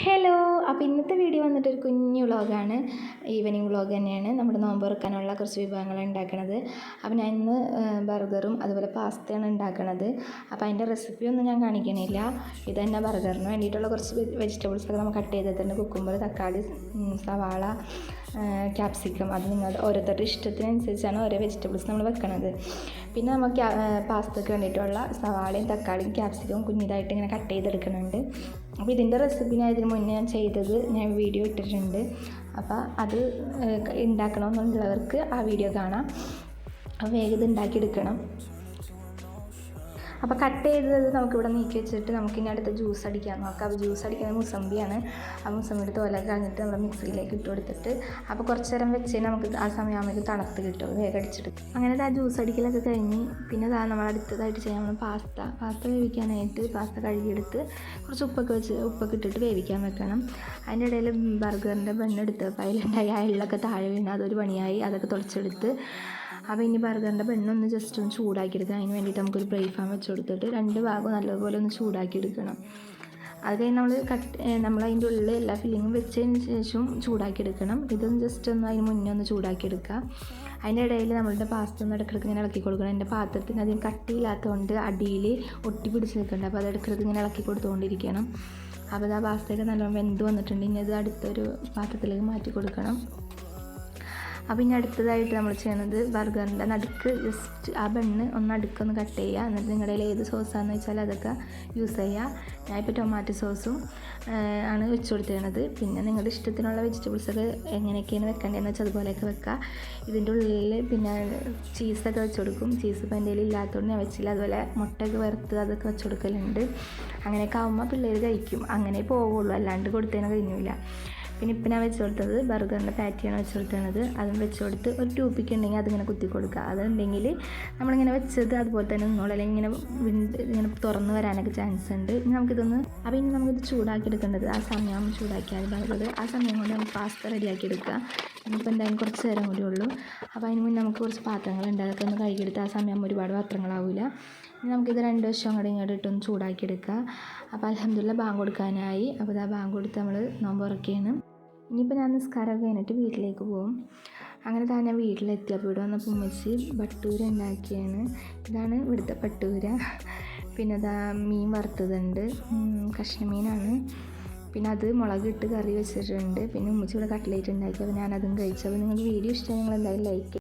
Hello. അപ്പോൾ ഇന്നത്തെ video വന്നിട്ട് ഒരു കുഞ്ഞു വ്ളോഗാണ്. ഈവനിങ് വ്ളോഗ് തന്നെയാണ്. നമ്മുടെ നോമ്പ് തുറക്കാനുള്ള കുറച്ച് വിഭവങ്ങൾ ഉണ്ടാക്കണത്. അപ്പോൾ ഞാൻ ഇന്ന് ബർഗറും അതുപോലെ പാസ്തയാണ് ഉണ്ടാക്കണത്. അപ്പോൾ അതിൻ്റെ റെസിപ്പിയൊന്നും ഞാൻ കാണിക്കണില്ല. ഇത് തന്നെ ബർഗറിന് വേണ്ടിയിട്ടുള്ള കുറച്ച് വെജിറ്റബിൾസൊക്കെ നമ്മൾ കട്ട് ചെയ്തിട്ടുണ്ട്. കുക്കുമ്പർ, തക്കാളി, സവാള, ക്യാപ്സിക്കം. അത് നിങ്ങൾ ഓരോരുത്തരുടെ ഇഷ്ടത്തിനനുസരിച്ചാണ് ഓരോ വെജിറ്റബിൾസ് നമ്മൾ വെക്കണത്. പിന്നെ നമുക്ക് പാസ്തയ്ക്ക് വേണ്ടിയിട്ടുള്ള സവാളയും തക്കാളിയും ക്യാപ്സിക്കവും കുഞ്ഞിതായിട്ട് ഇങ്ങനെ കട്ട് ചെയ്തെടുക്കുന്നുണ്ട്. അപ്പോൾ ഇതിൻ്റെ റെസിപ്പി ഞാൻ ഇതിന് മുന്നേ ഞാൻ വീഡിയോ ഇട്ടിട്ടുണ്ട്. അപ്പോൾ അത് ഉണ്ടാക്കണമെന്നുള്ളവർക്ക് ആ വീഡിയോ കാണാം. അപ്പോൾ വേഗം ഇത് ഉണ്ടാക്കിയെടുക്കണം. അപ്പോൾ കട്ട് ചെയ്തത് നമുക്കിവിടെ നീക്കി വെച്ചിട്ട് നമുക്കിനി അടുത്ത ജ്യൂസ് അടിക്കാൻ നോക്കാം. അപ്പോൾ ജ്യൂസ് അടിക്കുന്നത് മുസമ്പിയാണ്. ആ മുസമ്പിയുടെ തോലൊക്കെ കളഞ്ഞിട്ട് നമ്മൾ മിക്സിയിലേക്ക് ഇട്ട് കൊടുത്തിട്ട് അപ്പോൾ കുറച്ച് നേരം വെച്ച് നമുക്ക് ആ സമയമാകുമ്പോൾ തണുത്ത് കിട്ടും, വേഗം അടിച്ചെടുക്കും. അങ്ങനെ ആ ജ്യൂസ് അടിക്കലൊക്കെ കഴിഞ്ഞ് പിന്നെ നമ്മൾ അടുത്തതായിട്ട് ചെയ്യാൻ പാസ്ത വേവിക്കാനായിട്ട് പാസ്ത കഴുകിയെടുത്ത് കുറച്ച് ഉപ്പൊക്കെ ഇട്ടിട്ട് വേവിക്കാൻ വെക്കണം. അതിൻ്റെ ഇടയിൽ ബർഗറിൻ്റെ ബണ്ണെടുത്ത് അപ്പോൾ അതിലുണ്ടായ ആ എള്ളൊക്കെ താഴെ വീണ് അതൊരു പണിയായി. അതൊക്കെ തുടച്ചെടുത്ത് അപ്പോൾ ഇനി ബർഗറിൻ്റെ ബണ്ണൊന്ന് ജസ്റ്റ് ഒന്ന് ചൂടാക്കിയെടുക്കാം. അതിന് വേണ്ടിയിട്ട് നമുക്കൊരു ഫ്രൈ പാൻ വെച്ച് കൊടുത്തിട്ട് രണ്ട് ഭാഗവും നല്ലപോലെ ഒന്ന് ചൂടാക്കിയെടുക്കണം. അത് കഴിഞ്ഞ് നമ്മൾ അതിൻ്റെ ഉള്ളിൽ എല്ലാ ഫില്ലിങ്ങും വെച്ചതിന് ശേഷം ചൂടാക്കിയെടുക്കണം. ഇതൊന്ന് ജസ്റ്റ് ഒന്ന് അതിന് മുന്നേ ഒന്ന് ചൂടാക്കിയെടുക്കുക. അതിൻ്റെ ഇടയിൽ നമ്മളുടെ പാസ്ത ഒന്ന് ഇടയ്ക്കിടയ്ക്ക് ഇങ്ങനെ ഇളക്കി കൊടുക്കണം. എൻ്റെ പാത്രത്തിന് അധികം കട്ടിയില്ലാത്തതുകൊണ്ട് അടിയിൽ ഒട്ടി പിടിച്ച് നിൽക്കുന്നുണ്ട്. അപ്പോൾ അത് ഇടയ്ക്കിടയ്ക്ക് ഇങ്ങനെ ഇളക്കി കൊടുത്തുകൊണ്ടിരിക്കണം. അപ്പോൾ ആ പാസ്തയൊക്കെ നല്ലോണം വെന്ത് വന്നിട്ടുണ്ട്. ഇനി അത് അടുത്തൊരു പാത്രത്തിലേക്ക് മാറ്റി കൊടുക്കണം. അപ്പോൾ ഇനി അടുത്തതായിട്ട് നമ്മൾ ചെയ്യുന്നത് ബർഗറിൻ്റെ നടുക്ക് ജസ്റ്റ് ആ ബണ്ണ് ഒന്ന് അടുക്കൊന്ന് കട്ട് ചെയ്യുക. എന്നിട്ട് നിങ്ങളുടെ കയ്യിൽ ഏത് സോസാണെന്ന് വെച്ചാൽ അതൊക്കെ യൂസ് ചെയ്യുക. ഞാനിപ്പോൾ ടൊമാറ്റോ സോസും ആണ് വെച്ച് കൊടുത്തിരുന്നത്. പിന്നെ നിങ്ങളുടെ ഇഷ്ടത്തിനുള്ള വെജിറ്റബിൾസൊക്കെ എങ്ങനെയൊക്കെയാണ് വെക്കേണ്ടതെന്ന് വെച്ചാൽ അതുപോലെയൊക്കെ വെക്കുക. ഇതിൻ്റെ ഉള്ളിൽ പിന്നെ ചീസൊക്കെ വെച്ച് കൊടുക്കും. ചീസ് ഇപ്പോൾ എൻ്റെ കയ്യിൽ ഇല്ലാത്തതുകൊണ്ട് ഞാൻ വെച്ചില്ല. അതുപോലെ മുട്ടയൊക്കെ വറുത്ത് അതൊക്കെ വെച്ച് കൊടുക്കലുണ്ട്. അങ്ങനെയൊക്കെ ആകുമ്പോൾ പിള്ളേർ കഴിക്കും. അങ്ങനെ പോവുള്ളൂ, അല്ലാണ്ട് കൊടുത്തതിന് കഴിഞ്ഞില്ല. പിന്നെ ഇപ്പം ഞാൻ വെച്ച് കൊടുത്തത് ബർഗറിൻ്റെ പാറ്റിയാണ് വെച്ച് കൊടുത്തത്. അതും വെച്ച് കൊടുത്ത് ഒരു ടൂപ്പിക്ക് ഉണ്ടെങ്കിൽ അതിങ്ങനെ കുത്തി കൊടുക്കുക. അതുണ്ടെങ്കിൽ നമ്മളിങ്ങനെ വെച്ചത് അതുപോലെ തന്നെ നിന്നോളൂ, അല്ലെങ്കിൽ ഇങ്ങനെ തുറന്ന് വരാനൊക്കെ ചാൻസ് ഉണ്ട്. ഇനി നമുക്കിത് ചൂടാക്കി എടുക്കേണ്ടത് ആ സമയം ചൂടാക്കിയാൽ ബർഗർ. ആ സമയം കൊണ്ട് നമുക്ക് പാസ്ത റെഡിയാക്കി എടുക്കുക. ഇനിയിപ്പോൾ എന്തായാലും കുറച്ച് നേരം കൂടി ഉള്ളൂ. അപ്പോൾ അതിന് മുന്നേ നമുക്ക് കുറച്ച് പാത്രങ്ങളുണ്ട്, അതൊക്കെ ഒന്ന് കഴുകിയെടുത്ത് ആ സമയം ഒരുപാട് പാത്രങ്ങളാവില്ല. ഇനി നമുക്കിത് രണ്ട് വശം അങ്ങോട്ട് ഇട്ടൊന്ന് ചൂടാക്കി എടുക്കുക. അപ്പോൾ അൽഹംദുലില്ലാ ബാങ്ക് കൊടുക്കാനായി. അപ്പോൾ ആ ബാങ്ക് കൊടുത്ത് നമ്മൾ നോമ്പ് തുറക്കുകയാണ്. ഇനിയിപ്പോൾ ഞാൻ നിസ്കാരമൊക്കെ കഴിഞ്ഞിട്ട് വീട്ടിലേക്ക് പോകും. അങ്ങനെ ഞാൻ വീട്ടിലെത്തിയപ്പോൾ ഇവിടെ വന്നപ്പോൾ ഉമ്മച്ചി ഭട്ടൂര ഉണ്ടാക്കിയാണ്. ഇതാണ് ഇവിടുത്തെ ഭട്ടൂര. പിന്നെ മീൻ വറുത്തതുണ്ട്, കഷ്ണമീനാണ്. പിന്നെ അത് മുളകിട്ട് കറി വെച്ചിട്ടുണ്ട്. പിന്നെ ഉമ്മച്ചി ഇവിടെ കട്ട്ലേറ്റ് ഉണ്ടാക്കി. അപ്പോൾ ഞാനതും കഴിച്ചു. അപ്പോൾ നിങ്ങൾക്ക് വീഡിയോ ഇഷ്ടമായി നിങ്ങൾ എന്തായാലും ലൈക്ക്